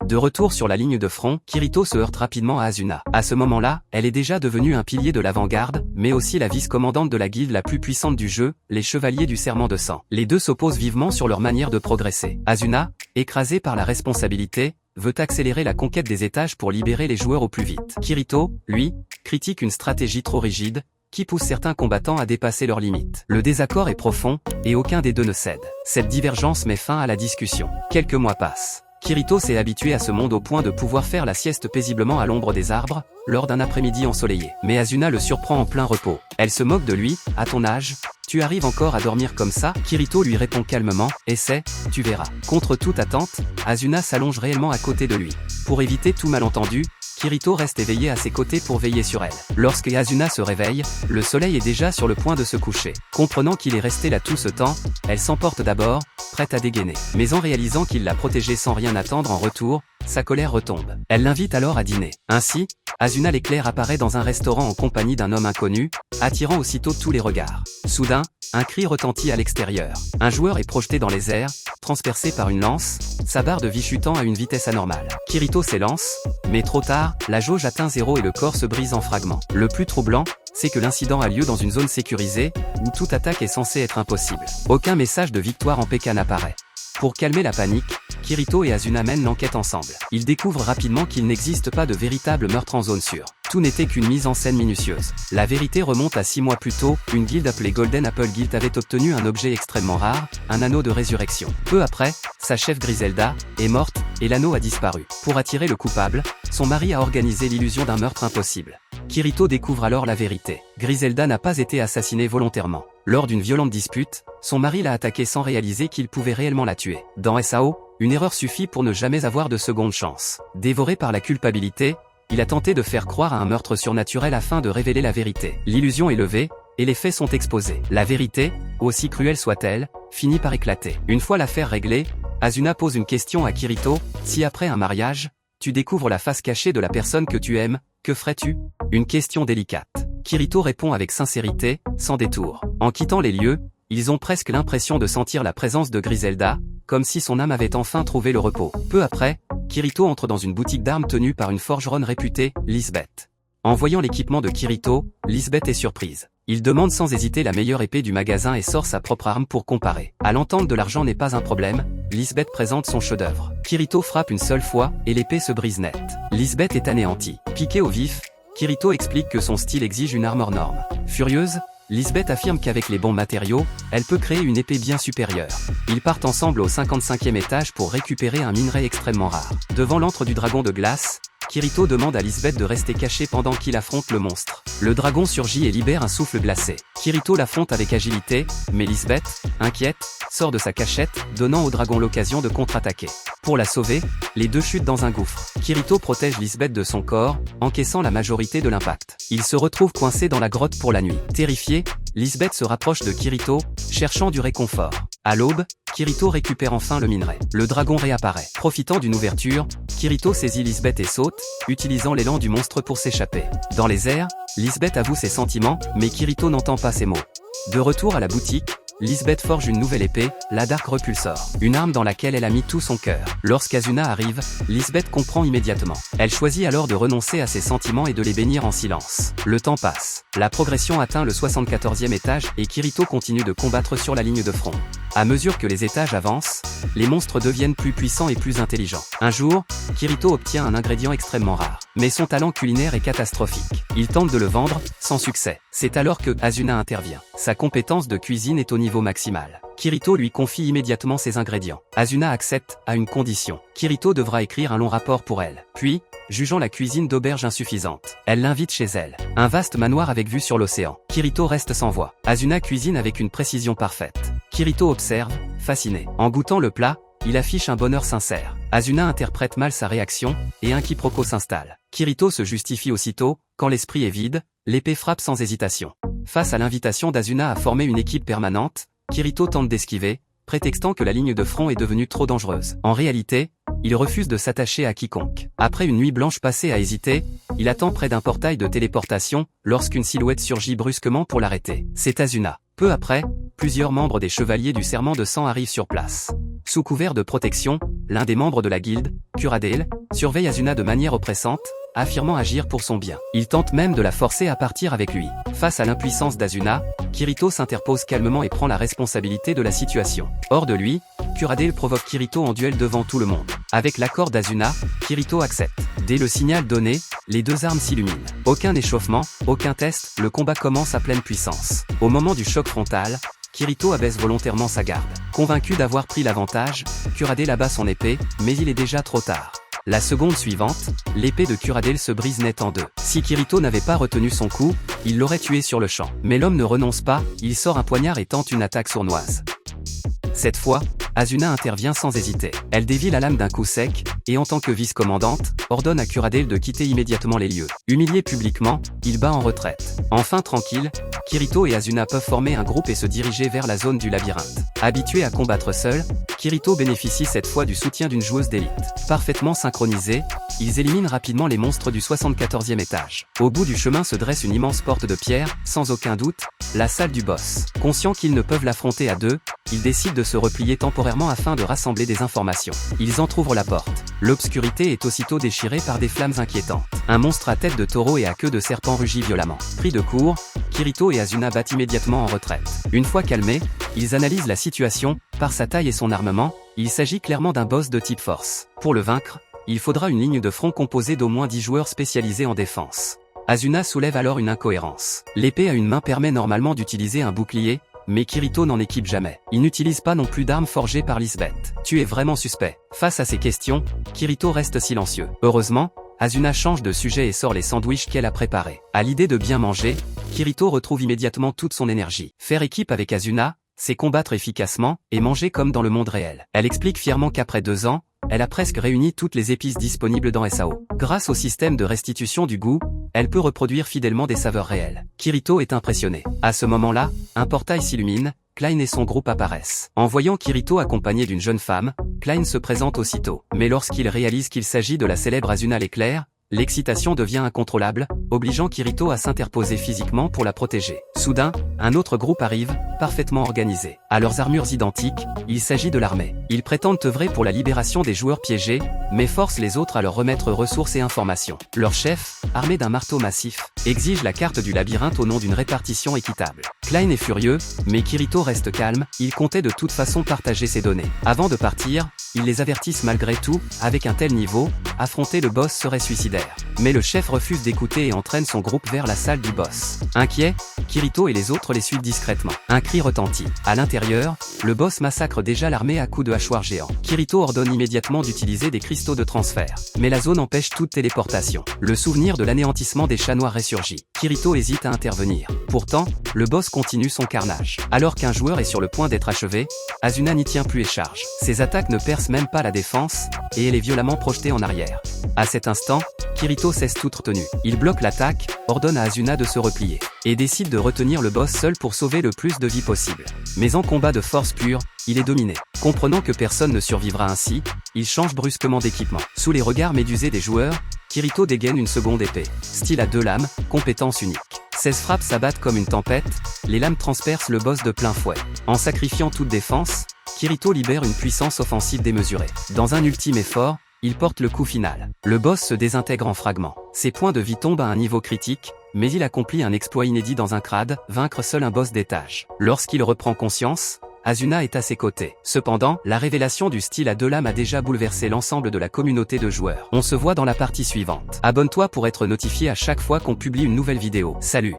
De retour sur la ligne de front, Kirito se heurte rapidement à Asuna. À ce moment-là, elle est déjà devenue un pilier de l'avant-garde, mais aussi la vice-commandante de la guilde la plus puissante du jeu, les Chevaliers du Serment de Sang. Les deux s'opposent vivement sur leur manière de progresser. Asuna, écrasée par la responsabilité, veut accélérer la conquête des étages pour libérer les joueurs au plus vite. Kirito, lui, critique une stratégie trop rigide, qui pousse certains combattants à dépasser leurs limites. Le désaccord est profond, et aucun des deux ne cède. Cette divergence met fin à la discussion. Quelques mois passent. Kirito s'est habitué à ce monde au point de pouvoir faire la sieste paisiblement à l'ombre des arbres, lors d'un après-midi ensoleillé. Mais Asuna le surprend en plein repos. Elle se moque de lui, « À ton âge, tu arrives encore à dormir comme ça ?» Kirito lui répond calmement, « Essaie, tu verras. » Contre toute attente, Asuna s'allonge réellement à côté de lui. Pour éviter tout malentendu, Kirito reste éveillé à ses côtés pour veiller sur elle. Lorsque Asuna se réveille, le soleil est déjà sur le point de se coucher. Comprenant qu'il est resté là tout ce temps, elle s'emporte d'abord, prête à dégainer. Mais en réalisant qu'il l'a protégée sans rien attendre en retour, sa colère retombe. Elle l'invite alors à dîner. Ainsi, Asuna l'éclair apparaît dans un restaurant en compagnie d'un homme inconnu, attirant aussitôt tous les regards. Soudain, un cri retentit à l'extérieur. Un joueur est projeté dans les airs, transpercé par une lance, sa barre de vie chutant à une vitesse anormale. Kirito s'élance, mais trop tard, la jauge atteint 0 et le corps se brise en fragments. Le plus troublant, c'est que l'incident a lieu dans une zone sécurisée, où toute attaque est censée être impossible. Aucun message de victoire en PK n'apparaît. Pour calmer la panique, Kirito et Asuna mènent l'enquête ensemble. Ils découvrent rapidement qu'il n'existe pas de véritable meurtre en zone sûre. Tout n'était qu'une mise en scène minutieuse. La vérité remonte à 6 mois plus tôt, une guilde appelée Golden Apple Guild avait obtenu un objet extrêmement rare, un anneau de résurrection. Peu après, sa chef Griselda est morte, et l'anneau a disparu. Pour attirer le coupable, son mari a organisé l'illusion d'un meurtre impossible. Kirito découvre alors la vérité. Griselda n'a pas été assassinée volontairement. Lors d'une violente dispute, son mari l'a attaquée sans réaliser qu'il pouvait réellement la tuer. Dans SAO, une erreur suffit pour ne jamais avoir de seconde chance. Dévoré par la culpabilité, il a tenté de faire croire à un meurtre surnaturel afin de révéler la vérité. L'illusion est levée, et les faits sont exposés. La vérité, aussi cruelle soit-elle, finit par éclater. Une fois l'affaire réglée, Asuna pose une question à Kirito, « Si après un mariage, tu découvres la face cachée de la personne que tu aimes, que ferais-tu » Une question délicate. Kirito répond avec sincérité, sans détour. En quittant les lieux, ils ont presque l'impression de sentir la présence de Griselda, comme si son âme avait enfin trouvé le repos. Peu après, Kirito entre dans une boutique d'armes tenue par une forgeronne réputée, Lisbeth. En voyant l'équipement de Kirito, Lisbeth est surprise. Il demande sans hésiter la meilleure épée du magasin et sort sa propre arme pour comparer. À l'entente de l'argent n'est pas un problème, Lisbeth présente son chef-d'œuvre. Kirito frappe une seule fois, et l'épée se brise net. Lisbeth est anéantie. Piqué au vif, Kirito explique que son style exige une arme hors norme. Furieuse, Lisbeth affirme qu'avec les bons matériaux, elle peut créer une épée bien supérieure. Ils partent ensemble au 55e étage pour récupérer un minerai extrêmement rare. Devant l'antre du dragon de glace, Kirito demande à Lisbeth de rester cachée pendant qu'il affronte le monstre. Le dragon surgit et libère un souffle glacé. Kirito l'affronte avec agilité, mais Lisbeth, inquiète, sort de sa cachette, donnant au dragon l'occasion de contre-attaquer. Pour la sauver, les deux chutent dans un gouffre. Kirito protège Lisbeth de son corps, encaissant la majorité de l'impact. Il se retrouve coincé dans la grotte pour la nuit. Terrifiée, Lisbeth se rapproche de Kirito, cherchant du réconfort. À l'aube, Kirito récupère enfin le minerai. Le dragon réapparaît. Profitant d'une ouverture, Kirito saisit Lisbeth et saute, utilisant l'élan du monstre pour s'échapper. Dans les airs, Lisbeth avoue ses sentiments, mais Kirito n'entend pas ses mots. De retour à la boutique, Lisbeth forge une nouvelle épée, la Dark Repulsor, une arme dans laquelle elle a mis tout son cœur. Lorsqu'Asuna arrive, Lisbeth comprend immédiatement. Elle choisit alors de renoncer à ses sentiments et de les bénir en silence. Le temps passe. La progression atteint le 74e étage et Kirito continue de combattre sur la ligne de front. À mesure que les étages avancent, les monstres deviennent plus puissants et plus intelligents. Un jour, Kirito obtient un ingrédient extrêmement rare. Mais son talent culinaire est catastrophique. Il tente de le vendre, sans succès. C'est alors que Asuna intervient. Sa compétence de cuisine est au niveau maximal. Kirito lui confie immédiatement ses ingrédients. Asuna accepte, à une condition. Kirito devra écrire un long rapport pour elle. Puis, jugeant la cuisine d'auberge insuffisante, elle l'invite chez elle. Un vaste manoir avec vue sur l'océan. Kirito reste sans voix. Asuna cuisine avec une précision parfaite. Kirito observe, fasciné. En goûtant le plat, il affiche un bonheur sincère. Asuna interprète mal sa réaction, et un quiproquo s'installe. Kirito se justifie aussitôt, quand l'esprit est vide, l'épée frappe sans hésitation. Face à l'invitation d'Asuna à former une équipe permanente, Kirito tente d'esquiver, prétextant que la ligne de front est devenue trop dangereuse. En réalité, il refuse de s'attacher à quiconque. Après une nuit blanche passée à hésiter, il attend près d'un portail de téléportation, lorsqu'une silhouette surgit brusquement pour l'arrêter. C'est Asuna. Peu après, plusieurs membres des Chevaliers du Serment de Sang arrivent sur place. Sous couvert de protection, l'un des membres de la guilde, Kuradale, surveille Asuna de manière oppressante, affirmant agir pour son bien. Il tente même de la forcer à partir avec lui. Face à l'impuissance d'Asuna, Kirito s'interpose calmement et prend la responsabilité de la situation. Hors de lui, Kuradale provoque Kirito en duel devant tout le monde. Avec l'accord d'Asuna, Kirito accepte. Dès le signal donné, les deux armes s'illuminent. Aucun échauffement, aucun test, le combat commence à pleine puissance. Au moment du choc frontal, Kirito abaisse volontairement sa garde. Convaincu d'avoir pris l'avantage, Kuradale abat son épée, mais il est déjà trop tard. La seconde suivante, l'épée de Kuradale se brise net en deux. Si Kirito n'avait pas retenu son coup, il l'aurait tué sur le champ. Mais l'homme ne renonce pas, il sort un poignard et tente une attaque sournoise. Cette fois, Asuna intervient sans hésiter. Elle dévie la lame d'un coup sec, et en tant que vice-commandante, ordonne à Kuradale de quitter immédiatement les lieux. Humilié publiquement, il bat en retraite. Enfin tranquille, Kirito et Asuna peuvent former un groupe et se diriger vers la zone du labyrinthe. Habitué à combattre seul, Kirito bénéficie cette fois du soutien d'une joueuse d'élite. Parfaitement synchronisés, ils éliminent rapidement les monstres du 74e étage. Au bout du chemin se dresse une immense porte de pierre, sans aucun doute, la salle du boss. Conscients qu'ils ne peuvent l'affronter à deux, ils décident de se replier temporairement afin de rassembler des informations. Ils entr'ouvrent la porte. L'obscurité est aussitôt déchirée par des flammes inquiétantes. Un monstre à tête de taureau et à queue de serpent rugit violemment. Pris de court, Kirito et Asuna battent immédiatement en retraite. Une fois calmés, ils analysent la situation. Par sa taille et son armement, il s'agit clairement d'un boss de type force. Pour le vaincre, il faudra une ligne de front composée d'au moins 10 joueurs spécialisés en défense. Asuna soulève alors une incohérence. L'épée à une main permet normalement d'utiliser un bouclier, mais Kirito n'en équipe jamais. Il n'utilise pas non plus d'armes forgées par Lisbeth. Tu es vraiment suspect. Face à ces questions, Kirito reste silencieux. Heureusement, Asuna change de sujet et sort les sandwichs qu'elle a préparés. À l'idée de bien manger, Kirito retrouve immédiatement toute son énergie. Faire équipe avec Asuna, c'est combattre efficacement et manger comme dans le monde réel. Elle explique fièrement qu'après 2 ans, elle a presque réuni toutes les épices disponibles dans SAO. Grâce au système de restitution du goût, elle peut reproduire fidèlement des saveurs réelles. Kirito est impressionné. À ce moment-là, un portail s'illumine, Klein et son groupe apparaissent. En voyant Kirito accompagné d'une jeune femme, Klein se présente aussitôt. Mais lorsqu'il réalise qu'il s'agit de la célèbre Asuna l'éclair, l'excitation devient incontrôlable, obligeant Kirito à s'interposer physiquement pour la protéger. Soudain, un autre groupe arrive, parfaitement organisé. À leurs armures identiques, il s'agit de l'armée. Ils prétendent œuvrer pour la libération des joueurs piégés, mais forcent les autres à leur remettre ressources et informations. Leur chef, armé d'un marteau massif, exige la carte du labyrinthe au nom d'une répartition équitable. Klein est furieux, mais Kirito reste calme, il comptait de toute façon partager ses données. Avant de partir, ils les avertissent malgré tout, avec un tel niveau, affronter le boss serait suicidaire. Mais le chef refuse d'écouter et entraîne son groupe vers la salle du boss. Inquiet, Kirito et les autres les suivent discrètement. Un cri retentit. À l'intérieur, le boss massacre déjà l'armée à coups de hachoir géant. Kirito ordonne immédiatement d'utiliser des cristaux de transfert. Mais la zone empêche toute téléportation. Le souvenir de l'anéantissement des chats noirs ressurgit. Kirito hésite à intervenir. Pourtant, le boss continue son carnage. Alors qu'un joueur est sur le point d'être achevé, Asuna n'y tient plus et charge. Ses attaques ne percent même pas la défense, et elle est violemment projetée en arrière. À cet instant, Kirito cesse toute retenue. Il bloque l'attaque, ordonne à Asuna de se replier, et décide de retenir le boss seul pour sauver le plus de vies possible. Mais en combat de force pure, il est dominé. Comprenant que personne ne survivra ainsi, il change brusquement d'équipement. Sous les regards médusés des joueurs, Kirito dégaine une seconde épée. Style à 2 lames, compétence unique. 16 frappes s'abattent comme une tempête, les lames transpercent le boss de plein fouet. En sacrifiant toute défense, Kirito libère une puissance offensive démesurée. Dans un ultime effort, il porte le coup final. Le boss se désintègre en fragments. Ses points de vie tombent à un niveau critique, mais il accomplit un exploit inédit dans un crade, vaincre seul un boss d'étage. Lorsqu'il reprend conscience, Asuna est à ses côtés. Cependant, la révélation du style à 2 lames a déjà bouleversé l'ensemble de la communauté de joueurs. On se voit dans la partie suivante. Abonne-toi pour être notifié à chaque fois qu'on publie une nouvelle vidéo. Salut!